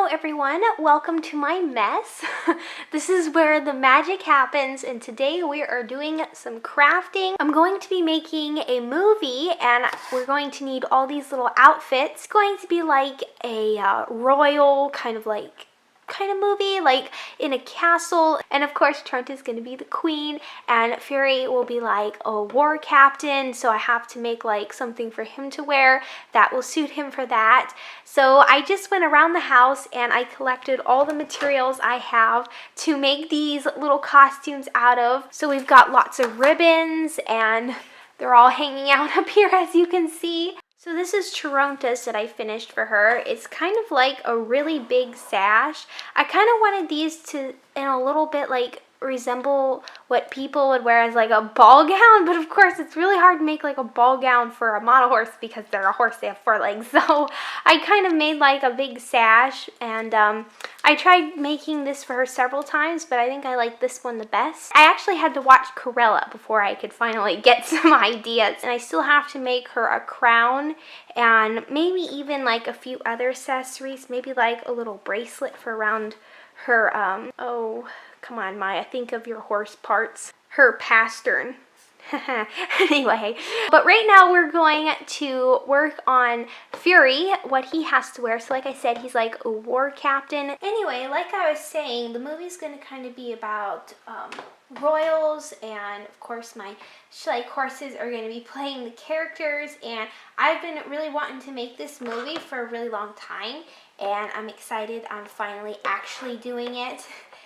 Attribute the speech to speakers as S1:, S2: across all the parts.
S1: Hello everyone, welcome to my mess. This is where the magic happens, and today we are doing some crafting. I'm going to be making a movie and we're going to need all these little outfits. It's going to be like a royal kind of movie, like in a castle, and of course Trent is going to be the queen and Fury will be like a war captain, so I have to make like something for him to wear that will suit him for that. So I just went around the house and I collected all the materials I have to make these little costumes out of. So we've got lots of ribbons and they're all hanging out up here, as you can see. So this is Toronto's that I finished for her. It's kind of like a really big sash. I kind of wanted these to, in a little bit, like resemble what people would wear as like a ball gown, but of course it's really hard to make like a ball gown for a model horse because they're a horse, they have 4 legs. So I kind of made like a big sash, and I tried making this for her several times, but I think I like this one the best. I actually had to watch Corella before I could finally get some ideas, and I still have to make her a crown and maybe even like a few other accessories, maybe like a little bracelet for around her, oh, come on, Maya, think of your horse parts. Her pastern. Anyway, but right now we're going to work on Fury, what he has to wear. So like I said, he's like a war captain. Anyway, like I was saying, the movie's going to kind of be about royals, and of course my Schleich horses are going to be playing the characters, and I've been really wanting to make this movie for a really long time, and I'm excited I'm finally actually doing it.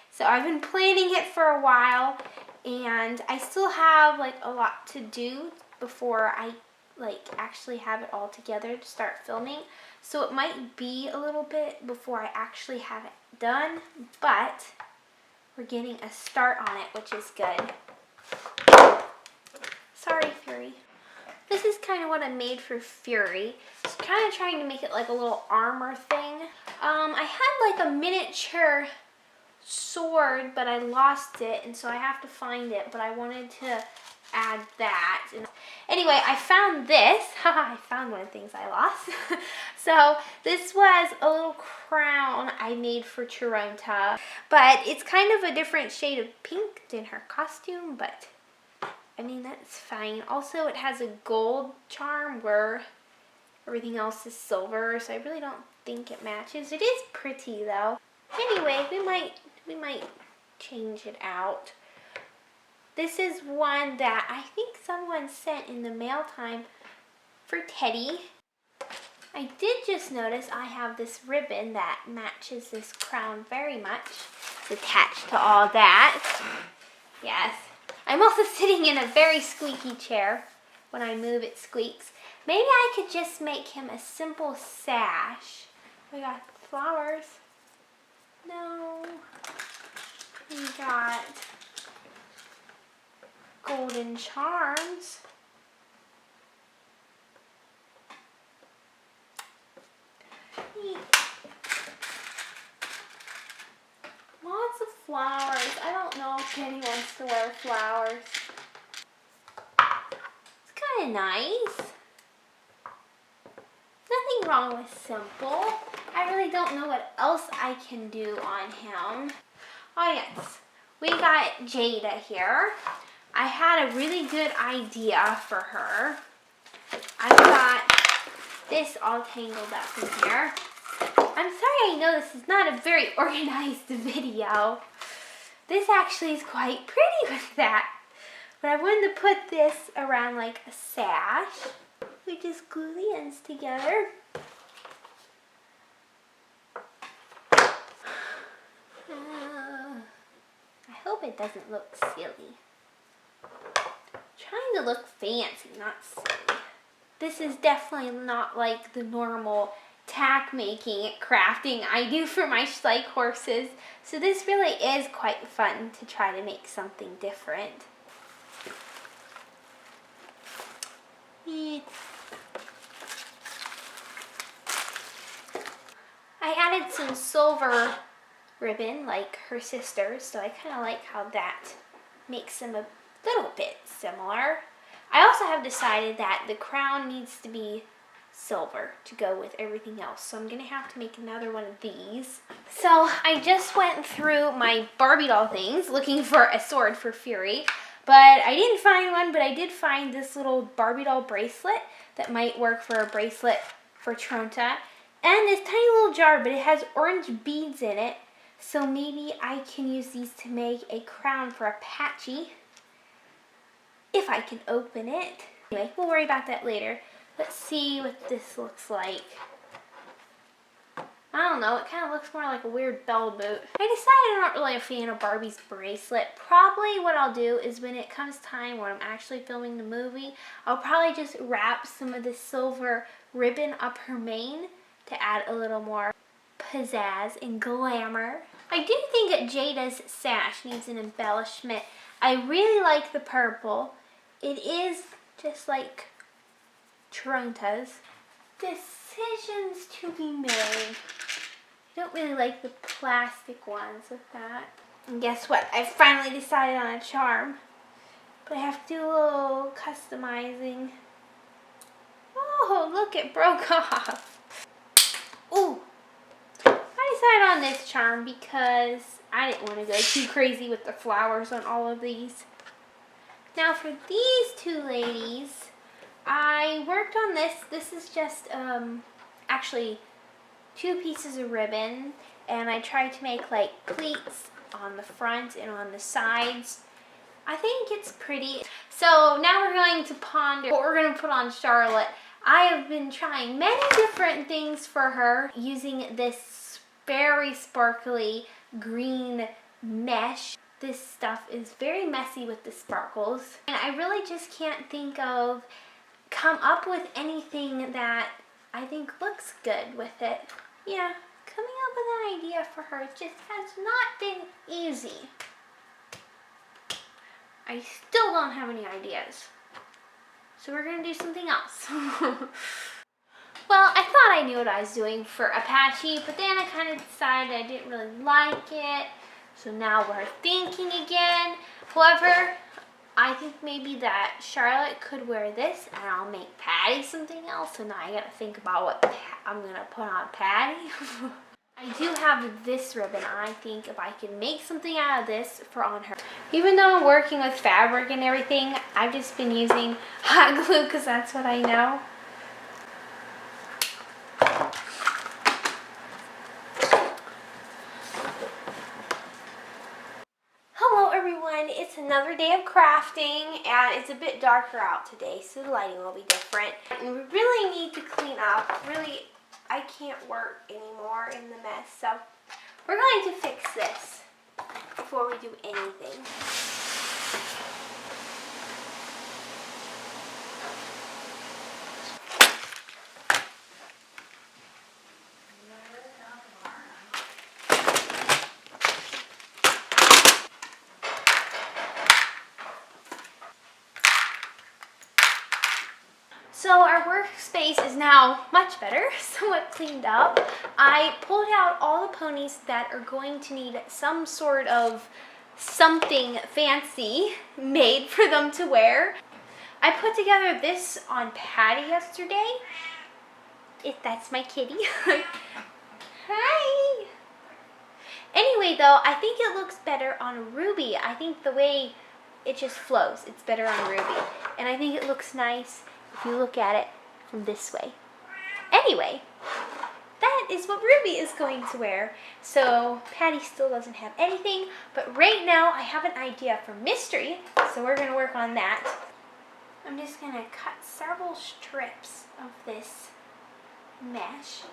S1: So I've been planning it for a while, and I still have like a lot to do before I like actually have it all together to start filming. So it might be a little bit before I actually have it done, but we're getting a start on it, which is good. Sorry, Fury. This is kind of what I made for Fury. Just kind of trying to make it like a little armor thing. I had like a miniature sword, but I lost it, and so I have to find it, but I wanted to add that. And anyway, I found this. I found one of the things I lost. So this was a little crown I made for Toronto, but it's kind of a different shade of pink than her costume, but I mean, that's fine. Also, it has a gold charm where everything else is silver, so I really don't think it matches. It is pretty though. Anyway, we might change it out. This is one that I think someone sent in the mail time for Teddy. I did just notice I have this ribbon that matches this crown very much. It's attached to all that. Yes. I'm also sitting in a very squeaky chair. When I move, it squeaks. Maybe I could just make him a simple sash. We got flowers. No. We got golden charms. Lots of flowers. I don't know if Jenny wants to wear flowers. It's kind of nice. Nothing wrong with simple. I really don't know what else I can do on him. Oh yes, we got Jada here. I had a really good idea for her. I've got this all tangled up in here. I'm sorry, I know this is not a very organized video. This actually is quite pretty with that. But I wanted to put this around like a sash. We just glue the ends together. I hope it doesn't look silly. Trying to look fancy, not silly. This is definitely not like the normal tack making, crafting I do for my Schleich horses. So this really is quite fun to try to make something different. I added some silver ribbon like her sister's, so I kind of like how that makes them a little bit similar. I also have decided that the crown needs to be silver to go with everything else. So I'm gonna have to make another one of these. So I just went through my Barbie doll things looking for a sword for Fury, but I didn't find one, but I did find this little Barbie doll bracelet that might work for a bracelet for Tronta. And this tiny little jar, but it has orange beads in it. So maybe I can use these to make a crown for Apache, if I can open it. Anyway, we'll worry about that later. Let's see what this looks like. I don't know, it kind of looks more like a weird bell boot. I decided I'm not really a fan of Barbie's bracelet. Probably what I'll do is when it comes time when I'm actually filming the movie, I'll probably just wrap some of this silver ribbon up her mane to add a little more pizzazz and glamour. I do think that Jada's sash needs an embellishment. I really like the purple. It is just like Tronta's. Decisions to be made. I don't really like the plastic ones with that. And guess what? I finally decided on a charm. But I have to do a little customizing. Oh, look, it broke off. Ooh. I decided on this charm because I didn't want to go too crazy with the flowers on all of these. Now for these two ladies, I worked on this. This is just actually 2 pieces of ribbon, and I tried to make like pleats on the front and on the sides. I think it's pretty. So now we're going to ponder what we're going to put on Charlotte. I have been trying many different things for her using this very sparkly green mesh. This stuff is very messy with the sparkles, and I really just can't come up with anything that I think looks good with it. Yeah, coming up with an idea for her just has not been easy. I still don't have any ideas. So we're gonna do something else. Well, I thought I knew what I was doing for Apache, but then I kind of decided I didn't really like it. So now we're thinking again. However, I think maybe that Charlotte could wear this and I'll make Patty something else. So now I gotta think about what I'm gonna put on Patty. I do have this ribbon. I think if I can make something out of this for on her. Even though I'm working with fabric and everything, I've just been using hot glue because that's what I know. It's another day of crafting, and it's a bit darker out today, so the lighting will be different. And we really need to clean up. Really, I can't work anymore in the mess, so we're going to fix this before we do anything. So our workspace is now much better, somewhat cleaned up. I pulled out all the ponies that are going to need some sort of something fancy made for them to wear. I put together this on Patty yesterday. That's my kitty. Hi! Anyway though, I think it looks better on Ruby. I think the way it just flows, it's better on Ruby. And I think it looks nice if you look at it from this way. Anyway, that is what Ruby is going to wear. So Patty still doesn't have anything, but right now I have an idea for Mystery, so we're going to work on that. I'm just going to cut several strips of this mesh.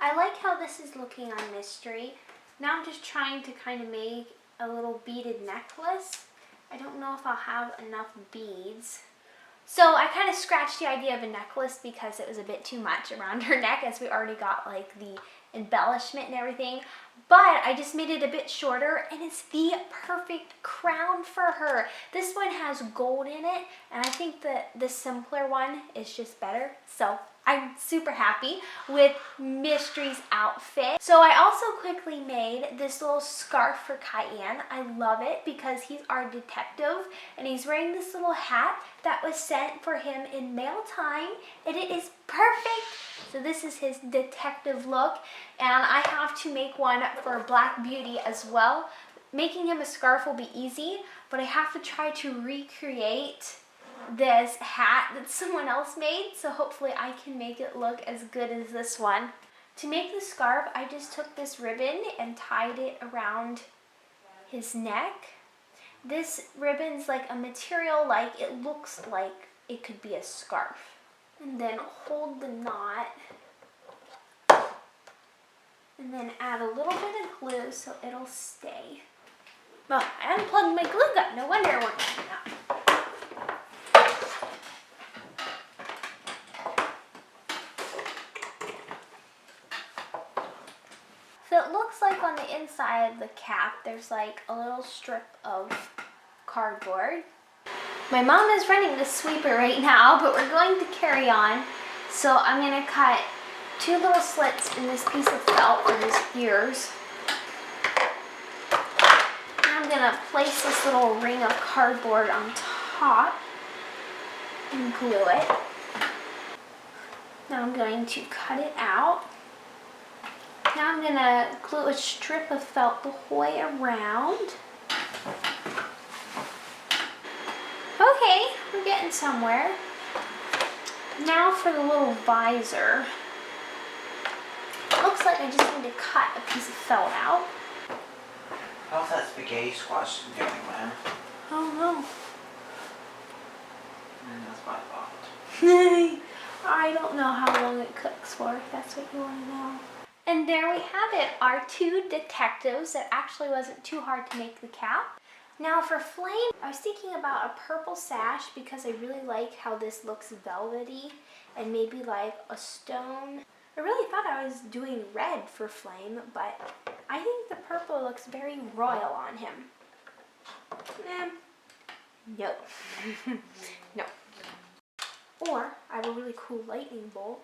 S1: I like how this is looking on Mystery. Now I'm just trying to kind of make a little beaded necklace. I don't know if I'll have enough beads. So I kind of scratched the idea of a necklace because it was a bit too much around her neck, as we already got like the embellishment and everything. but I just made it a bit shorter, and it's the perfect crown for her. This one has gold in it, and I think that the simpler one is just better. So I'm super happy with Mystery's outfit. So I also quickly made this little scarf for Cayenne. I love it because he's our detective, and he's wearing this little hat that was sent for him in mail time, and it is perfect. So this is his detective look, and I have to make one for Black Beauty as well. Making him a scarf will be easy, but I have to try to recreate this hat that someone else made, so hopefully I can make it look as good as this one. To make the scarf, I just took this ribbon and tied it around his neck. This ribbon's like a material, like it looks like it could be a scarf. And then hold the knot, and then add a little bit of glue so it'll stay. Oh, I unplugged my glue gun. No wonder it wasn't coming out. So it looks like on the inside of the cap, there's like a little strip of cardboard. My mom is running the sweeper right now, but we're going to carry on. So I'm going to cut 2 little slits in this piece of felt for his ears. I'm going to place this little ring of cardboard on top and glue it. Now I'm going to cut it out. Now I'm going to glue a strip of felt the whole way around. Okay, we're getting somewhere. Now for the little visor. Looks like I just need to cut a piece of felt out.
S2: How's that spaghetti squash going, man?
S1: Oh no.
S2: That's my fault.
S1: I don't know how long it cooks for, if that's what you want to know. And there we have it, our 2 detectives. That actually wasn't too hard to make the cap. Now for Flame, I was thinking about a purple sash because I really like how this looks velvety and maybe like a stone. I really thought I was doing red for Flame, but I think the purple looks very royal on him. No. No. Or I have a really cool lightning bolt,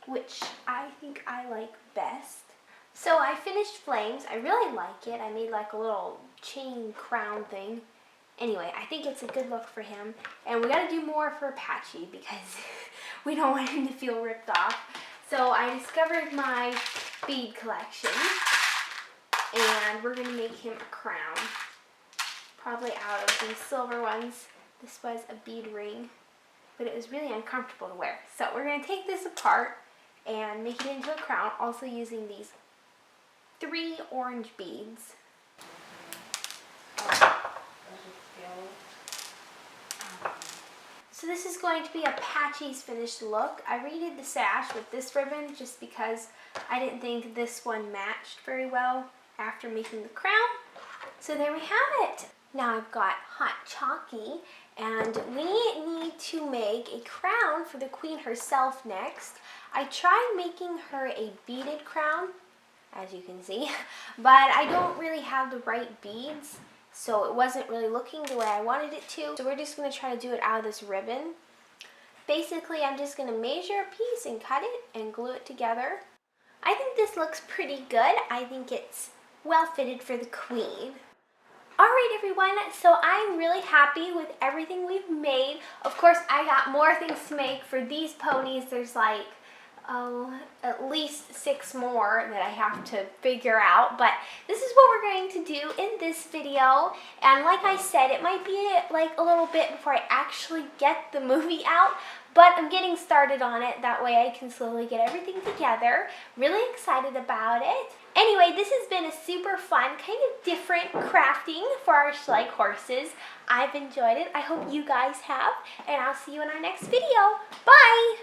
S1: which I think I like best. So I finished Flames. I really like it. I made like a little chain crown thing. Anyway, I think it's a good look for him. And we gotta do more for Apache because we don't want him to feel ripped off. So I discovered my bead collection, and we're gonna make him a crown. Probably out of these silver ones. This was a bead ring, but it was really uncomfortable to wear. So we're gonna take this apart and make it into a crown, also using these 3 orange beads. So this is going to be Apache's finished look. I redid the sash with this ribbon just because I didn't think this one matched very well after making the crown. So there we have it. Now I've got hot chalky, and we need to make a crown for the queen herself next. I tried making her a beaded crown, as you can see, but I don't really have the right beads, so it wasn't really looking the way I wanted it to. So we're just going to try to do it out of this ribbon. Basically, I'm just going to measure a piece and cut it and glue it together. I think this looks pretty good. I think it's well fitted for the queen. Alright everyone, so I'm really happy with everything we've made. Of course, I got more things to make for these ponies. There's like, at least 6 more that I have to figure out, but this is what we're going to do in this video. And like I said, it might be like a little bit before I actually get the movie out, but I'm getting started on it. That way I can slowly get everything together. Really excited about it. Anyway, this has been a super fun, kind of different crafting for our Schleich horses. I've enjoyed it. I hope you guys have, and I'll see you in our next video. Bye!